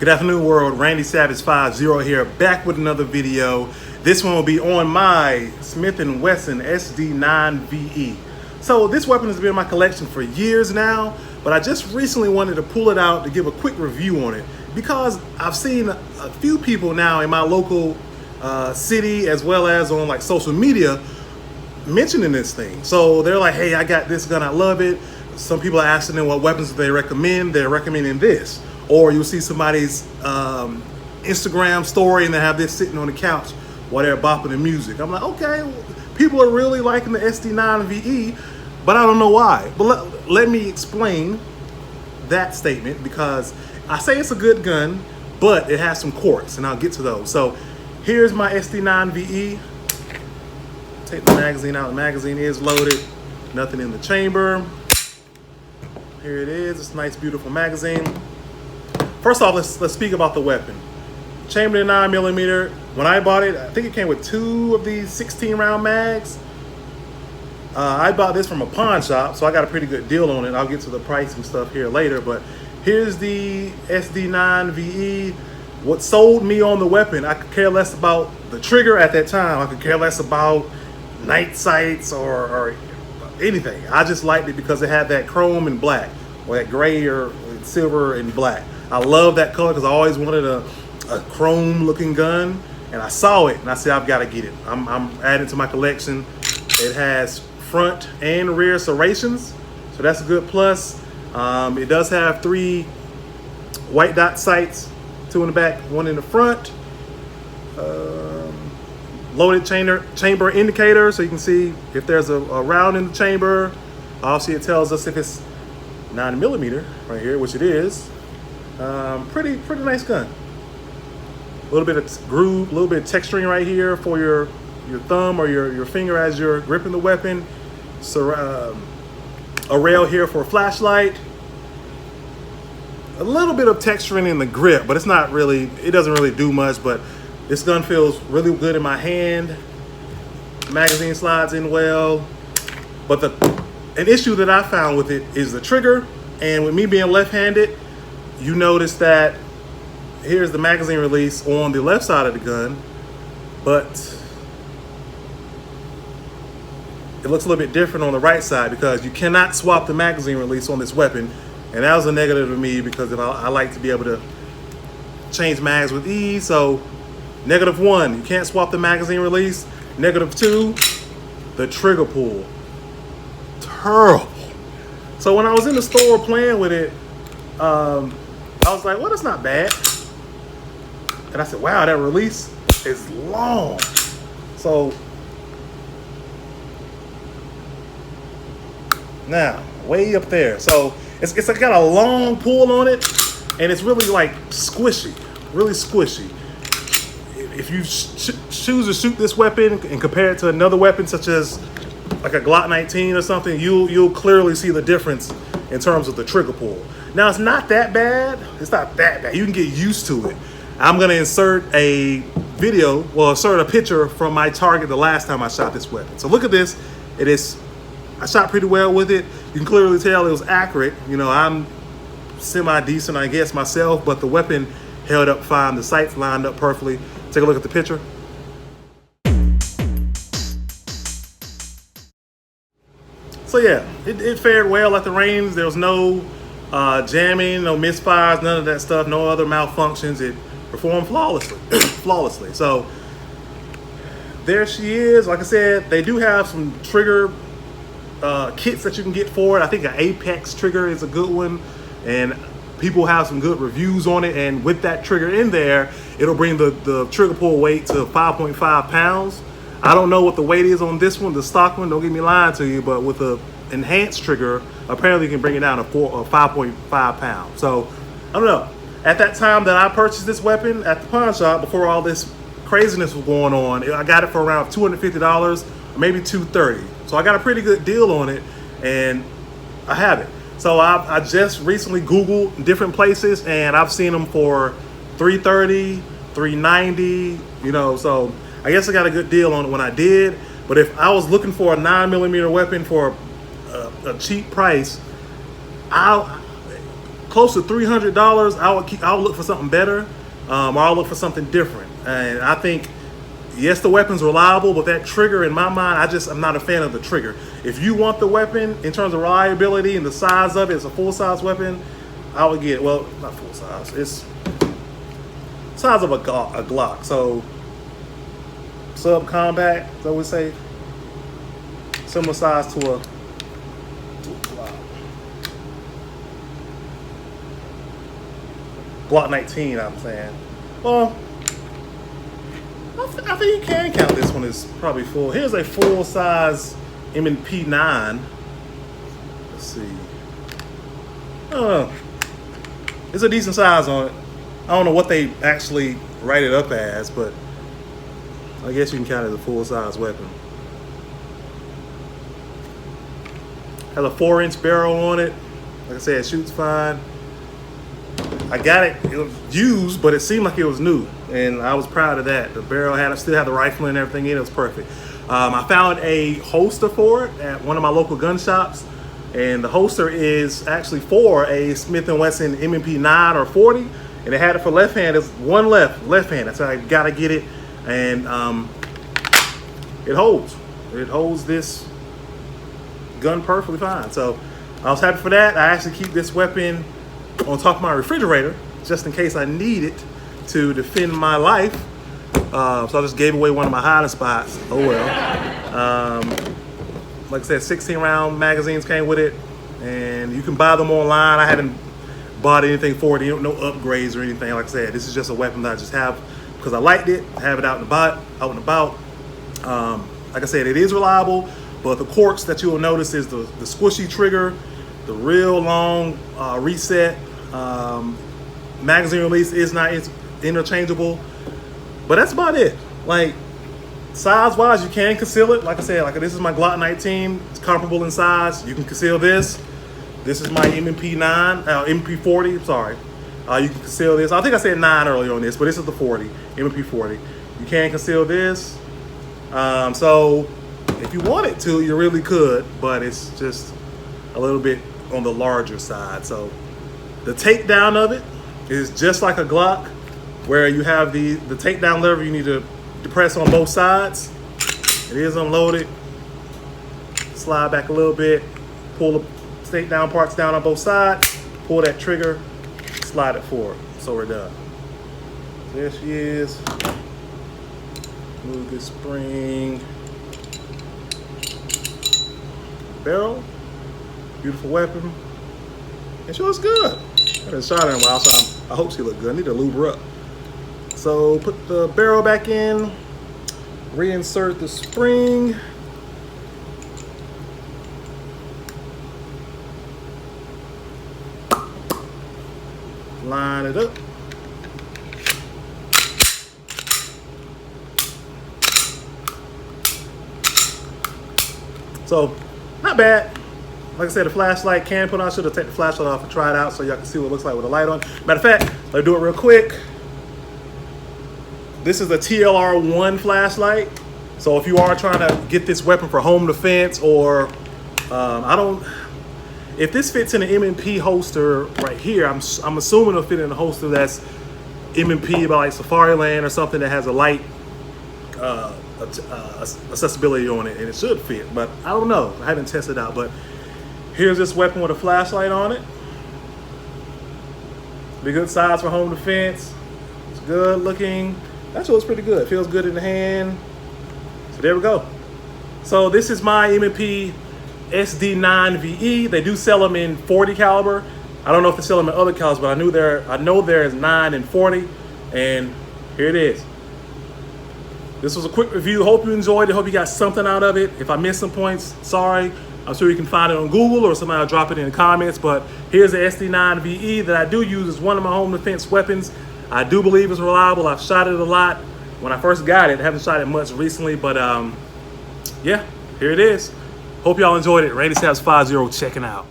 Good afternoon, world. Randy Savage 50 here, back with another video. This one will be on my Smith & Wesson SD9VE. So this weapon has been in my collection for years now, but I just recently wanted to pull it out to give a quick review on it because I've seen a few people now in my local city as well as on like social media mentioning this thing. So they're like, hey, I got this gun, I love it. Some people are asking them what weapons do they recommend. They're recommending this. Or you'll see somebody's Instagram story and they have this sitting on the couch while they're bopping the music. I'm like, okay, well, people are really liking the SD9VE, but I don't know why. But let me explain that statement, because I say it's a good gun, but it has some quirks, and I'll get to those. So here's my SD9VE. Take the magazine out. The magazine is loaded. Nothing in the chamber. Here it is. It's a nice, beautiful magazine. First off, let's speak about the weapon. Chambered in 9mm. When I bought it, I think it came with 2 of these 16-round mags. I bought this from a pawn shop, so I got a pretty good deal on it. I'll get to the price and stuff here later, but here's the SD9VE. What sold me on the weapon, I could care less about the trigger at that time. I could care less about night sights or anything. I just liked it because it had that chrome and black, or that gray or silver and black. I love that color because I always wanted a chrome looking gun, and I saw it and I said, I've got to get it. I'm adding to my collection. It has front and rear serrations, so that's a good plus. It does have 3 white dot sights, 2 in the back, 1 in the front. Loaded chamber indicator, so you can see if there's a round in the chamber. Also, it tells us if it's 9mm right here, which it is. Pretty nice gun. A little bit of groove, a little bit of texturing right here for your thumb or your finger as you're gripping the weapon. So a rail here for a flashlight. A little bit of texturing in the grip, but it's not really, it doesn't really do much, but this gun feels really good in my hand. Magazine slides in well. But an issue that I found with it is the trigger, and with me being left-handed, you notice that here's the magazine release on the left side of the gun, but it looks a little bit different on the right side because you cannot swap the magazine release on this weapon, and that was a negative to me because I like to be able to change mags with ease. So -1, you can't swap the magazine release. -2, the trigger pull, terrible. So when I was in the store playing with it, I was like, well, that's not bad. And I said, wow, that release is long. So now, way up there. So it's got a long pull on it, and it's really like squishy, really squishy. If you choose to shoot this weapon and compare it to another weapon such as like a Glock 19 or something, you'll clearly see the difference in terms of the trigger pull. Now, it's not that bad. It's not that bad. You can get used to it. I'm gonna insert a video, well, insert a picture from my target the last time I shot this weapon. So look at this. I shot pretty well with it. You can clearly tell it was accurate. You know, I'm semi-decent, I guess, myself, but the weapon held up fine. The sights lined up perfectly. Take a look at the picture. So yeah, it fared well at the range. There was no jamming, no misfires, none of that stuff, no other malfunctions. It performed flawlessly. So there she is. Like I said, they do have some trigger kits that you can get for it. I think an Apex trigger is a good one, and people have some good reviews on it. And with that trigger in there, it'll bring the trigger pull weight to 5.5 pounds. I don't know what the weight is on this one, the stock one, don't get me lying to you, but with the enhanced trigger, apparently you can bring it down to 5.5 pounds. So, I don't know. At that time that I purchased this weapon at the pawn shop, before all this craziness was going on, I got it for around $250 or maybe $230. So I got a pretty good deal on it, and I have it. So I just recently Googled different places, and I've seen them for $330, $390, you know, so I guess I got a good deal on it when I did. But if I was looking for a 9mm weapon for a cheap price, close to $300, I would look for something better, or I'll look for something different. And I think, yes, the weapon's reliable, but that trigger, in my mind, I'm not a fan of the trigger. If you want the weapon in terms of reliability and the size of it, it's a full-size weapon, I would get, well, not full-size, it's size of a Glock, so sub-compact, so we say, similar size to a Glock 19, I'm saying. Well, I think you can count this one as probably full. Here's a full-size M&P 9. Let's see. I don't know. It's a decent size on it. I don't know what they actually write it up as, but I guess you can count it as a full-size weapon. Has a 4-inch barrel on it. Like I said, it shoots fine. I got it. It was used, but it seemed like it was new, and I was proud of that. The barrel still had the rifle and everything in it. It was perfect. I found a holster for it at one of my local gun shops, and the holster is actually for a Smith & Wesson M&P 9 or 40, and it had it for left hand. It's one left hand. That's how I gotta get it, and it holds. It holds this gun perfectly fine. So I was happy for that. I actually keep this weapon on top of my refrigerator just in case I need it to defend my life. So I just gave away one of my hiding spots. Oh well. Like I said, 16-round magazines came with it, and you can buy them online. I haven't bought anything for it, no upgrades or anything. Like I said, this is just a weapon that I just have because I liked it. I have it out and about. Like I said, it is reliable, but the quirks that you will notice is the squishy trigger, the real long reset. Magazine release is not interchangeable, but that's about it. Like, size wise, you can conceal it. Like I said, like this is my Glock 19. It's comparable in size. You can conceal this. This is my M&P 9, M&P 40. Sorry, you can conceal this. I think I said 9 earlier on this, but this is the 40, M&P 40. You can conceal this. So if you wanted to, you really could, but it's just a little bit on the larger side. So the takedown of it is just like a Glock, where you have the takedown lever you need to depress on both sides. It is unloaded. Slide back a little bit, pull the takedown parts down on both sides, pull that trigger, slide it forward. So we're done. There she is. Move this spring. Barrel. Beautiful weapon. And she looks good. I haven't shot her in a while, so I hope she looks good. I need to lube her up. So put the barrel back in, reinsert the spring. Line it up. So, not bad. Like I said, the flashlight can put on. I should have taken the flashlight off and try it out so y'all can see what it looks like with the light on. Matter of fact, let's do it real quick. This is a TLR1 flashlight. So if you are trying to get this weapon for home defense, or if this fits in an M&P holster right here, I'm assuming it'll fit in a holster that's M&P by like Safariland or something that has a light accessibility on it, and it should fit, but I don't know. I haven't tested it out, but here's this weapon with a flashlight on it. Be good size for home defense. It's good looking. Actually, it's pretty good. It feels good in the hand. So there we go. So this is my M&P SD9VE. They do sell them in 40 caliber. I don't know if they sell them in other calibers, but I know there's 9 and 40, and here it is. This was a quick review. Hope you enjoyed it. Hope you got something out of it. If I missed some points, sorry. I'm sure you can find it on Google, or somebody will drop it in the comments. But here's the SD9VE that I do use as one of my home defense weapons. I do believe it's reliable. I've shot it a lot when I first got it. I haven't shot it much recently, but yeah, here it is. Hope y'all enjoyed it. Randy Savage 50 checking out.